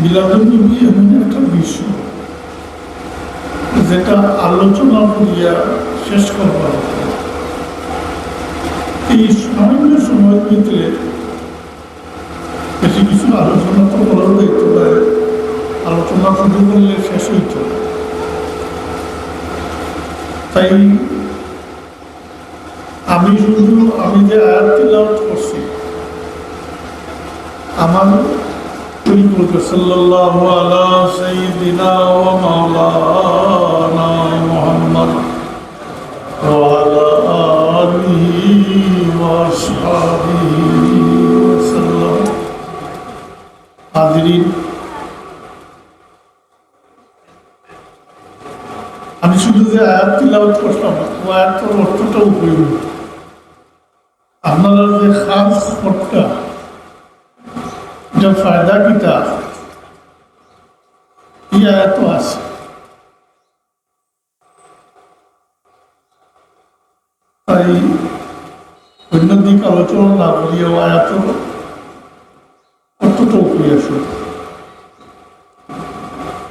মিলাদুন্নবী এমন একটা বিষয় যেটা আলোচনা করিয়া শেষ করবার এই সামান্য সময়ের ভিতরে বেশি কিছু আলোচনা তো করার দেখতে পারে, আলোচনা শুরু করলে শেষ হইত। তাই আমি যে আয়াত তিলাওয়াত করছি, আমার পরিকল্পনা সাল্লাল্লাহু আলা সাইয়্যিদিনা ওয়া মাওলানা মুহাম্মদ ওয়া আলা আলিহি ওয়া আসহাবিহি ওয়া সাল্লাম। হাজিরিন, আমি শুধু যে আয়াত তিলাওয়াত করলাম, ও আয়াতের অর্থটা উপযোগী। আপনারা যে খাস অর্থটা जब फायदा किता ये आयत तो আছে। তাই অন্য দিক আলোচনা না করিয়া আয়াত অর্থটা উপরে আসে।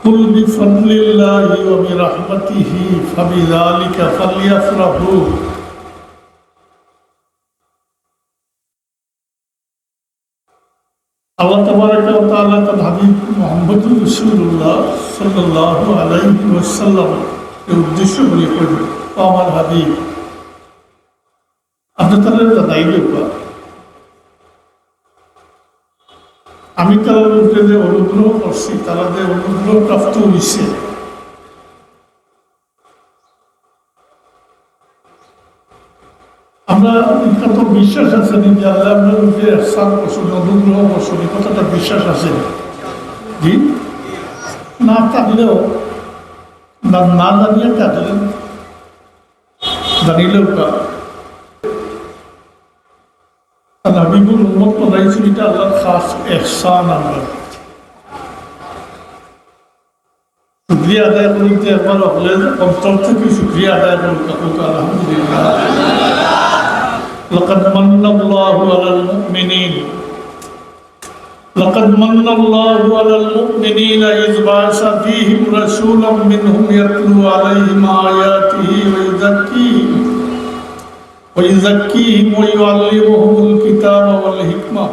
কুল বিফাদলিল্লাহি ওয়া বিরহমাতিহি ফাবিযালিকা ফালইফরাহু। আল্লাহ তাবারাকা ওয়া তাআলা তার হাবিব মুহাম্মদুর রাসূলুল্লাহ সাল্লাল্লাহু আলাইহি ওয়াসাল্লাম এর উদ্দেশ্য করে কইবেন, আমার হাবিব আপনি তাদের জানাইলে আমি তাদের উপরে যে অনুগ্রহ করছি, তারা যে অনুগ্রহ প্রাপ্ত হয়েছে, আমরা কত বিশ্বাস আছে যে আল্লাহ আপনার উপরে ইহসান করছেন, অনুগ্রহ করছেন, এই কথাটা বিশ্বাস আছে জি না থাকলেও না জানিয়ে থাকলেন জানিলেও হাবিবুল উম্মত বানাইছেন, এটা আল্লাহর খাস ইহসান। আমরা শুকরিয়া আদায় করতে একবার হলে অন্তর থেকে শুকরিয়া আদায় করতে আলহামদুলিল্লাহ। لقد من الله على المؤمنين إذ بعث فيهم رسولا منهم يتلو عليهم آياته ويزكيهم ويعلمهم الكتاب والحكمة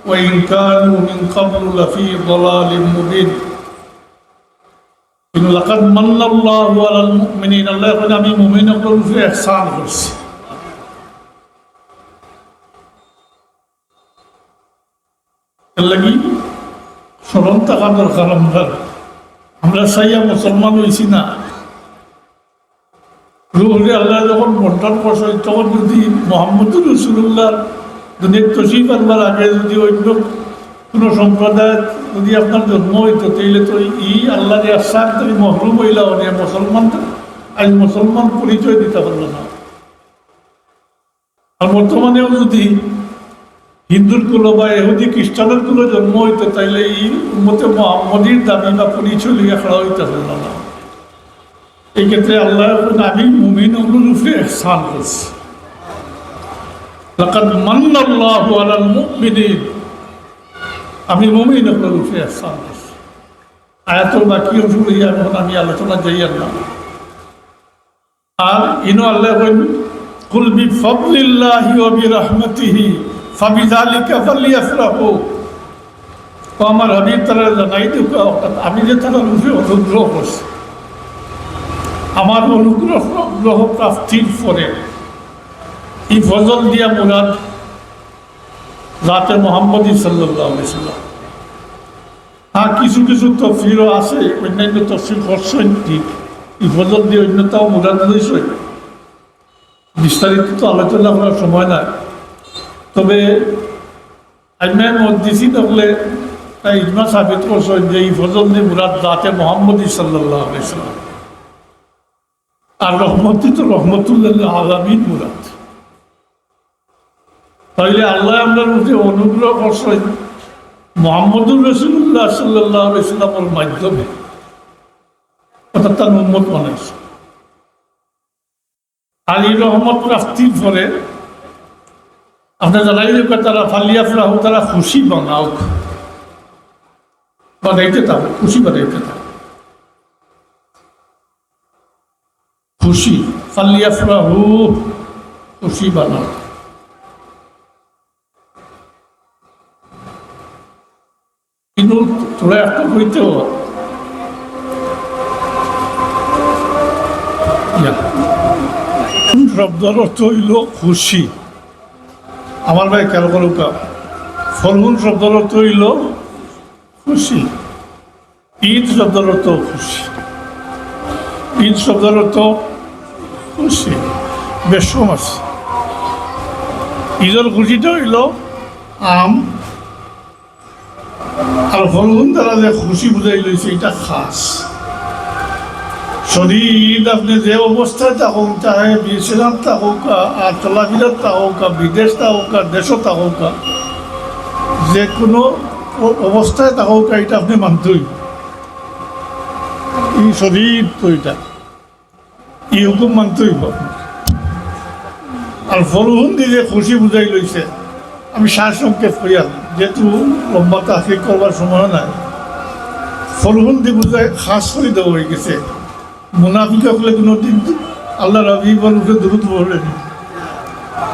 وإن كانوا من قبل لفي ضلال مبين. لقد من الله على المؤمنين, الله يقول আমি মুমিনদের উপরে ইহসান করছি। লাগি স্মরণ থাকা দরকার। আমরা চাইয়া মুসলমান হয়েছি না, আল্লাহ যখন বন্টন করছে তখন যদি মুহাম্মদুর রাসূলুল্লাহ দুনিয়ার তশরিফ আনবার আগে যদি অন্য কোনো সম্প্রদায় যদি আপনার জন্ম হইতো, তাইলে তো আল্লাহর ইহসান থেকে মহরুম হইলা অনেক মুসলমান আজ মুসলমান পরিচয় দিতে পারলো না। আর বর্তমানেও যদি হিন্দুর কুলো বা ইহুদি খ্রিস্টানের কুলো জন্ম হইতো, তাইলে এই উম্মতে মুহাম্মদীর দাবি বা পরিচয় লিখে খাড়া হইতে পারল না। এই ক্ষেত্রে আল্লাহ আমি মুমিনগুলোর উপরে ইহসান করছি। লাকাদ মান্নাল্লাহু আলাল মুমিনিন, আমি মুমিনগুলোর উপরে ইহসান করছি। আয়াতের বাকি অংশ লইয়া এখন আমি আলোচনা যাই না। আর ইনো আল্লাহ কইন কুল বিফাদলিল্লাহি ওয়া বিরহমাতিহি ফাবিযালিকা ফালইফরাহু। তো আমার হাবিব তারা জানাই দিও আমি যে তারা উপরে অনুগ্রহ করছি, আমার অনুগ্রহ প্রাপ্তির পরে এই ফজল দিয়া মুরাদ জাতে মুহাম্মদী সাল্লাল্লাহু আলাইহি ওয়াসাল্লাম। হ্যাঁ, কিছু কিছু তফসিরও আছে, অন্যান্য তফসির করছেন ঠিক, এই ফজল দিয়ে অন্যতাও মুরাদ লইছে। বিস্তারিত তো আলোচনা করার সময় নাই, তবে আইমায়ে মুহাদ্দিসিন হলে তাই ইজমা সাবিত করছেন যে এই ফজল দিয়ে মুরাদ জাতে মুহাম্মদী সাল্লাল্লাহু আলাইহি ওয়াসাল্লাম। আর রহমতি তো রহমতুল্লাহ আলামিন মুরাদ। তাইলে আল্লাহ আপনার মধ্যে অনুগ্রহ করছেন মুহাম্মদুর রাসূলুল্লাহ সাল্লাল্লাহু আলাইহি ওয়াসাল্লামের মাধ্যমে, অর্থাৎ তার উম্মত বানাইছে। আর এই রহমত প্রাপ্তির পরে আপনার জানাই তারা ফালিয়াফরাহু, তারা খুশি বানাও। বানাইতে থাকে, খুশি বানাইতে থাকে, খুশি ফালিয়াফরাহু, খুশি বানাও। কিন্তু তোরা একটা কইতেও শব্দের অর্থ হইল খুশি। আমার ভাই কেন করুকা ফলগুন শব্দের অর্থ হইল খুশি। ঈদ শব্দের অর্থ খুশি, ঈদ শব্দের অর্থ খুশি। বেশ আছে ঈদের খুশিটা হইল আম, আর ফলগুন দ্বারা যে খুশি বুঝাই লইছে এটা খাস। শরীর আপনি যে অবস্থায় থাকুক, চাহে বিশ্রাম থাকুক আর চলাফেরার থাকুক, বিদেশ থাকুক আর দেশও থাকুক, যে কোনো অবস্থায় থাকুক এটা আপনি মানতেই। এই শরীর তো এটা এই হুকুম মানতেই। আর ফলহুন দিয়ে খুশি বুঝাই লইছে, আমি সার সংকেত করি আর যেহেতু লম্বা তাফিক করবার সময় নাই, ফলহুন দিয়ে বুঝাই খাস করে দেওয়া হয়ে গেছে। মুনাফিক হলে কোনোদিন আল্লাহ রবিবর উঠে দূরত পড়লেনি।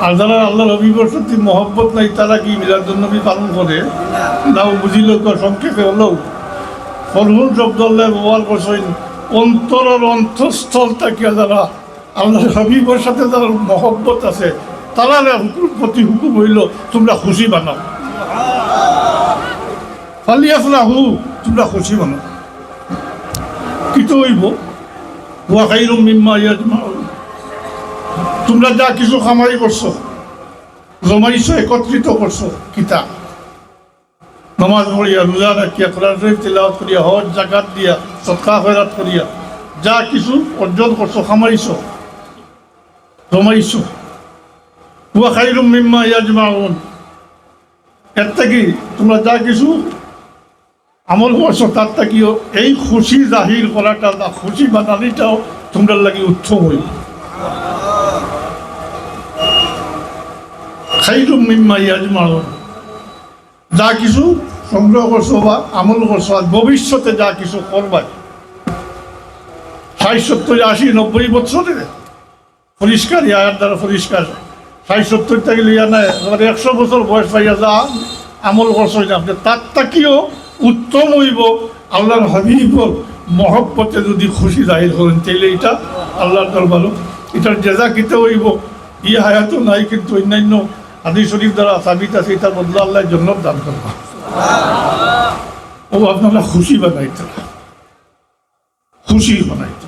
আর যারা আল্লাহ রবিবর সত্যি মহব্বত নাই তারা কি মিলাদুন্নবী পালন করে নাও বুঝিল সংক্ষেপে হলেও ফলহুন শব্দ আল্লাহ ব্যবহার করছেন অন্তরের অন্তঃস্থল থাকিয়া যারা আল্লাহ রবিবর সাথে যারা মহব্বত আছে তারা প্রতি হুকুম হইল তোমরা খুশি বানাও। ফালিয়াফরাহু, তোমরা খুশি বানাও। কি তো হইব ওয়া খায়রুম মিম্মা ইয়াজমাউন, তোমরা যা কিছু কামাই করছো, জমাইছো, একত্রিত করছো, কিতা নামাজ পড়িয়া, রোজা রাখিয়া, কোরআন শরীফ তিলাওয়াত করিয়া, হজ জাকাত দিয়া, সদকা খয়রাত করিয়া যা কিছু অর্জন করছো, কামাইছো, জমাইছো, ওয়া খায়রুম মিম্মা ইয়াজমাউন, এর থেকে তোমরা যা কিছু আমল করছো তার থেকেও এই খুশি জাহির করাটা বা খুশি বানানিটাও তোমরা লাগে উত্তম হইল। খায়রুম মিম্মা ইয়াজমাউন, যা কিছু সংগ্রহ করছো বা আমল করছো আর ভবিষ্যতে যা কিছু করবাই, ৬০, ৭০, ৮০, ৯০ বছরে পরিষ্কার ইয়ার দ্বারা পরিষ্কার, ৬০, ৭০ থেকে লিয়া নাই ১০০ বছর বয়স পাইয়া যা আমল করছো না আপনি তার থেকেও উত্তম হইব আল্লাহর হাবিবর মহব্বতে যদি খুশি জাহির করেন তাইলে এটা আল্লাহর দরবার এটার জেজা কিতে হইব। ই হায়াতও নাই কিন্তু অন্যান্য হাদিস শরীফ দ্বারা সাবিত আছে, এটার বদলা আল্লাহ জান্নাত দান করবা। ও আপনারা খুশি বানাইতে, খুশি বানাইতে,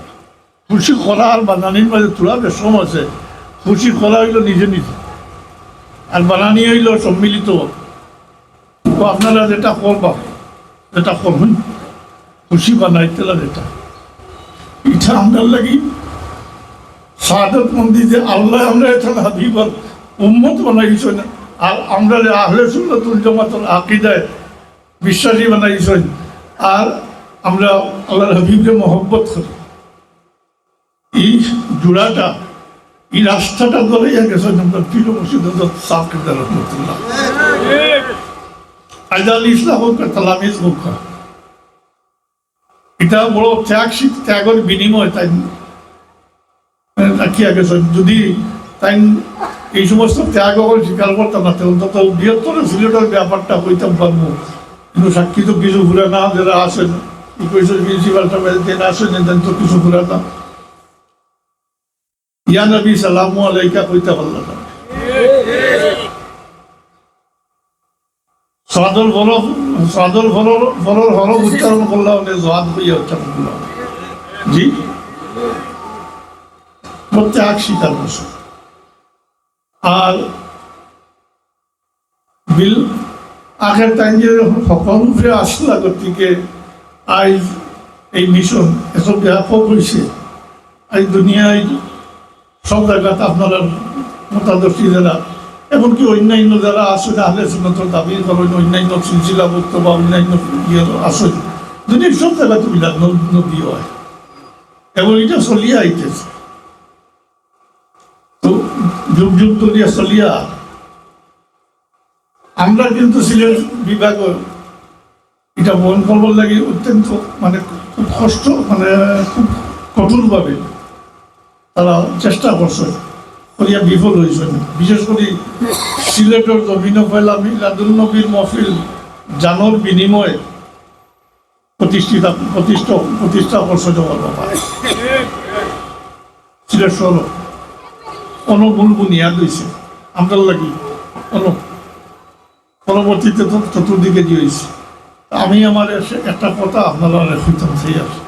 খুশি করা আর বানানির মাঝে তোলা বেশম আছে। খুশি করা হইল নিজে নিজে আর বানানি হইল সম্মিলিত। তো আপনারা যেটা করবা এটা করবেন, খুশি বানাইতে লাগে এটা, এটা আমরা লাগি শাহাদত মন্দির যে আল্লাহ আমরা এটা হাবিবর উম্মত বানাইছেন আর আমরা আহলে সুন্নাতুল জামাতুল আকীদায় বিশ্বাসী বানাইছেন আর আমরা আল্লাহর হাবিবকে মহব্বত করি। এই জোড়াটা, এই রাস্তাটা ধরেই গেছেন আমরা পীর মুর্শিদ হযরত সাকিব রহমাতুল্লাহ আইদাল ইসলাম হোক তালামিজ হোক, এটা বড় ত্যাগের বিনিময় তাই রাখিয়া গেছে। যদি তাই এই সমস্ত ত্যাগ স্বীকার করতাম না অন্তত বৃহত্তর সিলেটের ব্যাপারটা হইতাম পারবো। কিন্তু সাক্ষী তো কিছু ঘুরে না, যারা আসেন প্রিন্সিপাল সাহেব আসেন তো কিছু ঘুরে না, ইয়া নবী সালামু আলাইকা কইতে পারলাম না। সাদর হরফ উচ্চারণ করলাম জাদ হইয়া উচ্চারণ করলাম। জি প্রত্যেক স্বীকার করছে আর বিল আখের টাইম যে সকল উপরে আসলা গতিকে আজ এই মিশন এত ব্যাপক হয়েছে। আজ দুনিয়ায় সব জায়গাতে আপনারা মতাদর্শী যারা এমনকি অন্যান্য যারা আসলে আহলে সুন্নাতের দাবি করেন, অন্যান্য সিলসিলাভুক্ত বা অন্যান্য আসেন দুনিয়ার সব জায়গাতে মিলাদ নবী হয় এবং এটা চলিয়া আইতেছে। তো যুগ যুগ ধরিয়া চলিয়া আমরা কিন্তু সিলেট বিভাগ এটা বহন করবার লাগে অত্যন্ত মানে খুব কষ্ট মানে খুব কঠোরভাবে তারা চেষ্টা করছে করিয়া বিফল হয়েছে। বিশেষ করে সিলেটের জমিন পয়লা মিলাদুন্নবীর মহফিল জানোর বিনিময়ে প্রতিষ্ঠা করছে জমার বাবা সিলেট শহর অনুগুণ বুনিয়াদ হয়েছে আমরা লাগি পরবর্তীতে তো চতুর্দিকে দিয়েছি। আমি আমার একটা কথা আপনারা হইতাম সেই আছে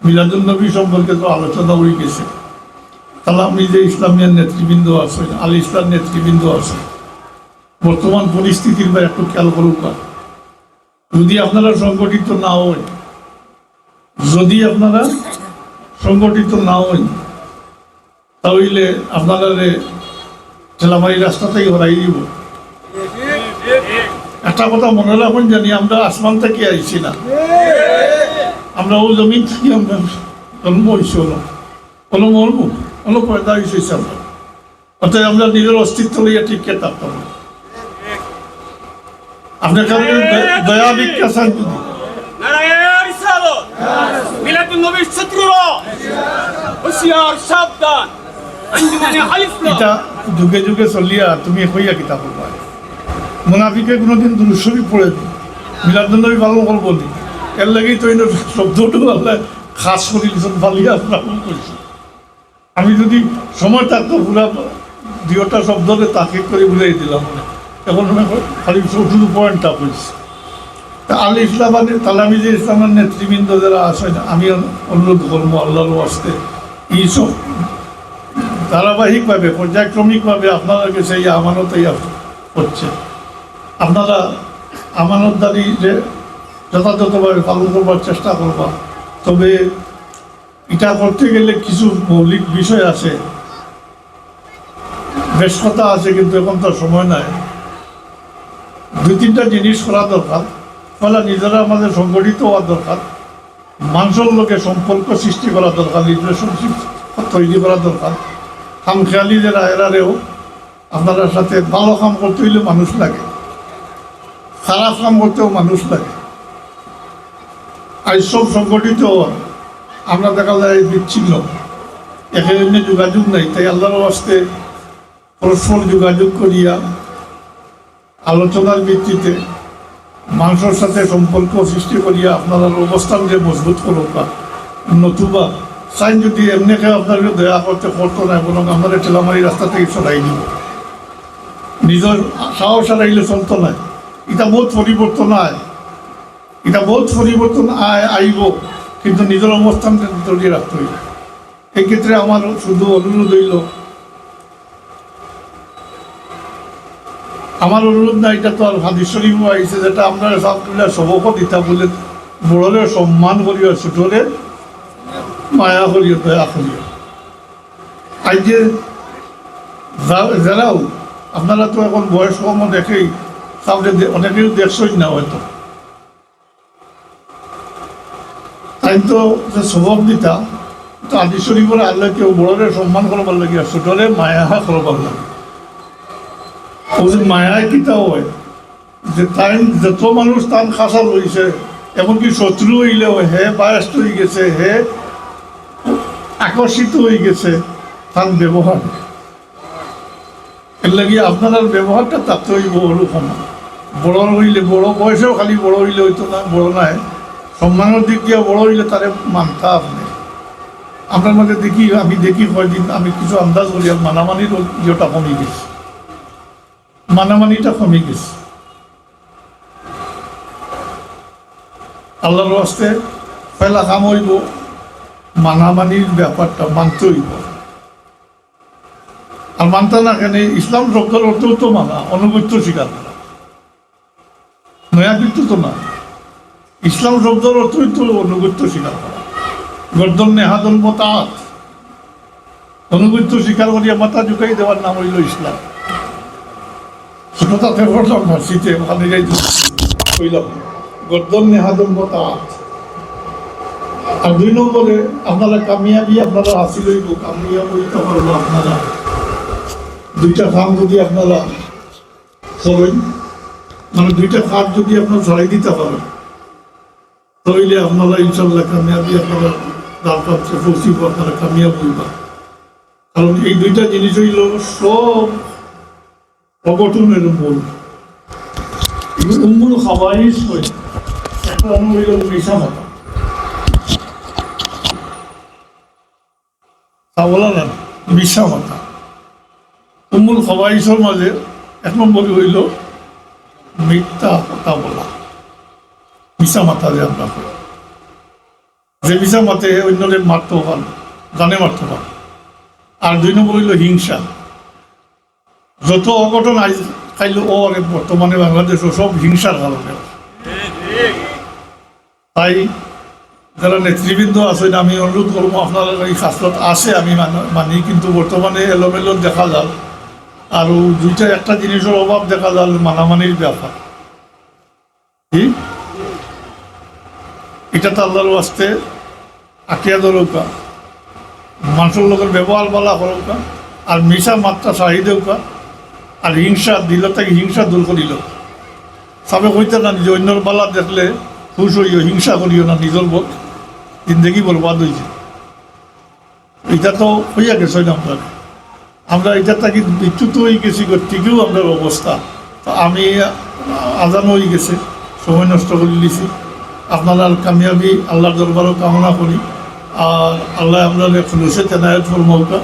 মিলাদুন্নবী সম্পর্কে তো আলোচনা হয়ে গেছে। তাহলে আপনি যে ইসলামিয়ার নেতৃবৃন্দ আছে আল ইসলাম নেতৃবৃন্দ আছে বর্তমান পরিস্থিতির বা একটু খেয়াল করুক না। যদি আপনারা সংগঠিত না হন তাহলে আপনারা ঠেলামারি রাস্তা থেকে হরাই দিব। একটা কথা মনে রাখুন জানি আমরা আসমান থেকে আইছি না, আমরা ও জমিন থেকে আমরা জন্ম হয়েছি কোনো মর্ম কোনো পয়দা হয়েছে আমরা। অর্থাৎ আমরা নিজের অস্তিত্ব লইয়া টিকে থাকতাম। আপনার কারণে দয়া ভিক্ষা চান যদি এটা যুগে যুগে চলিয়া তুমি হইয়া কিতাব মুনাফিকে কোনোদিন দুরূদ শরীফ পড়ে মিলাদুন্নবী পালন করবো নি এর লাগেই তো শব্দটা আল্লাহ খাস করি ফালিয়া পালন করছি। আমি যদি সময় থাকতো পুরা দুটা শব্দকে তাকে করে বুঝাই দিলাম এখন খালি শুধু পয়েন্টটা বলছি। আল ইসলাম তাহলে আমি যে ইসলামের নেতৃবৃন্দ যারা আসেন আমি অনুরোধ করবো আল্লাহর ওয়াস্তে এইসব ধারাবাহিকভাবে পর্যায়ক্রমিকভাবে আপনারা কাছে এই আমানত হচ্ছে। আপনারা আমানতদারি যে যথাযথভাবে পালন করবার চেষ্টা করবা। তবে এটা করতে গেলে কিছু মৌলিক বিষয় আছে, বেশ কথা আছে, কিন্তু এখন তো সময় নাই। দুই তিনটা জিনিস করা দরকার। ফলে নিজেরা আমাদের সংগঠিত হওয়া দরকার, মানুষের লোকে সম্পর্ক সৃষ্টি করা দরকার, রিলেশনশিপ তৈরি করা দরকার। খামখেয়ালি যারা এরারেও আপনার সাথে ভালো কাম করতে হইলে মানুষ লাগে, খারাপ কাম করতেও মানুষ লাগে। আর সব সংগঠিত হওয়া আমরা দেখা যায় বিচ্ছিন্ন, এখানে যোগাযোগ নাই। তাই আল্লাহর ওয়াস্তে পরস্পর যোগাযোগ করিয়া আলোচনার ভিত্তিতে মানুষের সাথে সম্পর্ক সৃষ্টি করিয়া আপনার অবস্থান যে মজবুত করুক। নতুবা সাইন যদি এমনি খেয়ে আপনাকে দয়া করতো না, এবং আমাদের ঠেলামারি রাস্তা থেকে সরাই দিব, নিজের সাহস হারাইলে চলতো না। এটা বহুত পরিবর্তন আইব, কিন্তু নিজের অবস্থান ধরিয়ে রাখতে হইল। এই ক্ষেত্রে আমার শুধু অনুরোধ হইল, আমার অনুরোধ না, এটা তো আর হাদিস শরীফ আইছে যেটা আমরা সবক দিতা বলে বড়রে সম্মান করিও, ছোটরে মায়া করিও, দয়া করিও। আজ যে যারাও আপনারা তো এখন বয়স কম দেখেই সামনে অনেকেই দেখছই না হয়তো, তাই তো যে সবক দিতা তো হাদিস শরীফের আল্লাহ কেউ বড়রে সম্মান করবার লাগে আর ছোটরে মায়া করবার লাগে। ওদের মায়ায় কিতা হয় যে তাই যত মানুষ তান খাসা রয়েছে, এমনকি শত্রু হইলেও হে বায়াস্ত হয়ে গেছে, হে আকর্ষিত হয়ে গেছে তার ব্যবহার। এর লাগে আপনার ব্যবহারটা তাতে হইব ওরকম। বড় হইলে বড় বয়সেও খালি বড় হইলে হইতো না, বড় নাই, সম্মানের দিক দিয়ে বড় হইলে তারে মানতা আপনি। আপনার মধ্যে আমি দেখি কয়দিন আমি কিছু আন্দাজ করি আর মানামানির ইয়েটা কমে গেছে, মানামানিটা কমে গেছে। আল্লাহর ওয়াস্তে পয়লা কাম হইব মানামানির ব্যাপারটা মানতে হইব। আর মানতে না কেন, ইসলাম শব্দের অর্থও তো মানা, অনুগত্য স্বীকার করা, নয়া কিন্তু তো না। ইসলাম শব্দের অর্থই তো অনুগত্য স্বীকার করা। গর্দন নেহাদন মতাত, অনুগত্য স্বীকার করিয়া মাথা ঝুঁকাই দেওয়ার নাম হইল ইসলাম। ছোটতাতে পড়লাম ভার্সিতে, ওখানে যাই কইলাম গর্দন নেহাদন মতাত। আর দুই নম্বরে আপনারা কামিয়াবি আপনারা হাসিল হইব, কামিয়াব হইতে পারবো আপনারা দুইটা কাম যদি আপনারা করেন, মানে দুইটা কাজ যদি আপনারা ছড়াই দিতে পারেন, হইলে আপনারা ইনশাল্লাহ কামিয়াবি আপনারা দাঁড়াতে পৌঁছিব, আপনারা কামিয়াব হইবা। কারণ এই দুইটা জিনিস হইল সব অঘটনের মূল। মূল খাবাইশ হয়, একটা হইল মিশা মাথা, তা বলা না মিশা মাথা। মূল খাবাইশের মাঝে এক নম্বর হইল মিথ্যা কথা বলা, মিশা মাথা যে আমরা করি, যে মিশা মাথে অন্যরে মারতে পান, জানে মারতে পান। আর দুই নম্বর হইল হিংসা। যত অঘটন আজ খাইল ও বর্তমানে বাংলাদেশ সব হিংসার কারণে। তাই যারা নেতৃবৃন্দ আছেন আমি অনুরোধ করবো, আপনার এই শাস্ত্রত আছে আমি মানি, কিন্তু বর্তমানে এলোমেলো দেখা যাল। আর দুইটা একটা জিনিসের অভাব দেখা যাল, মানামানির ব্যাপার। কি এটা তো আল্লাহর ওয়াস্তে আঁকিয়া দরকা, মানুষের লোকের ব্যবহার বলা করকা, আর মিশা মাত্রা চাহি দেউকা, আর হিংসা দিল তাকে হিংসা দূর করিল। সবে কইতে না যে অন্যর বালা দেখলে খুশ হইও, হিংসা করিও না, নিজের বোধ জিন্দগি বরবাদ হয়েছে। এটা তো হইয়া গেছে না, আমরা এটা তাকে বিচ্যুত হয়ে গেছি, ঠিকও আমরা অবস্থা। তো আমি আজান হয়ে গেছে, সময় নষ্ট করে দিছি। আপনারা কামিয়াবি আল্লাহর দরবারও কামনা করি। আর আল্লাহ আমরা খুলুসে তেনায়ত ফরমাউকা,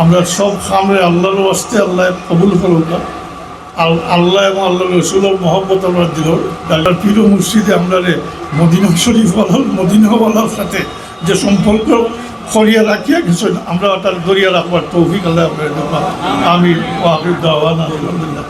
আমরা সব খামরে আল্লাহর ওয়াস্তে আল্লাহ কবুল করুকা। আল্লাহ এবং আল্লাহ রসুলের মহব্বত আমরা দিল। ডাক্তার পীর মুর্শিদে আমরা মদিনা শরীফ মদিনাওয়ালার সাথে যে সম্পর্ক করিয়া রাখিয়া গেছেন, আমরা তার দরিয়া রাখবার তৌফিক আল্লাহ। আমি ওয়াহিদ দাওয়ানা আলহামদুলিল্লাহ।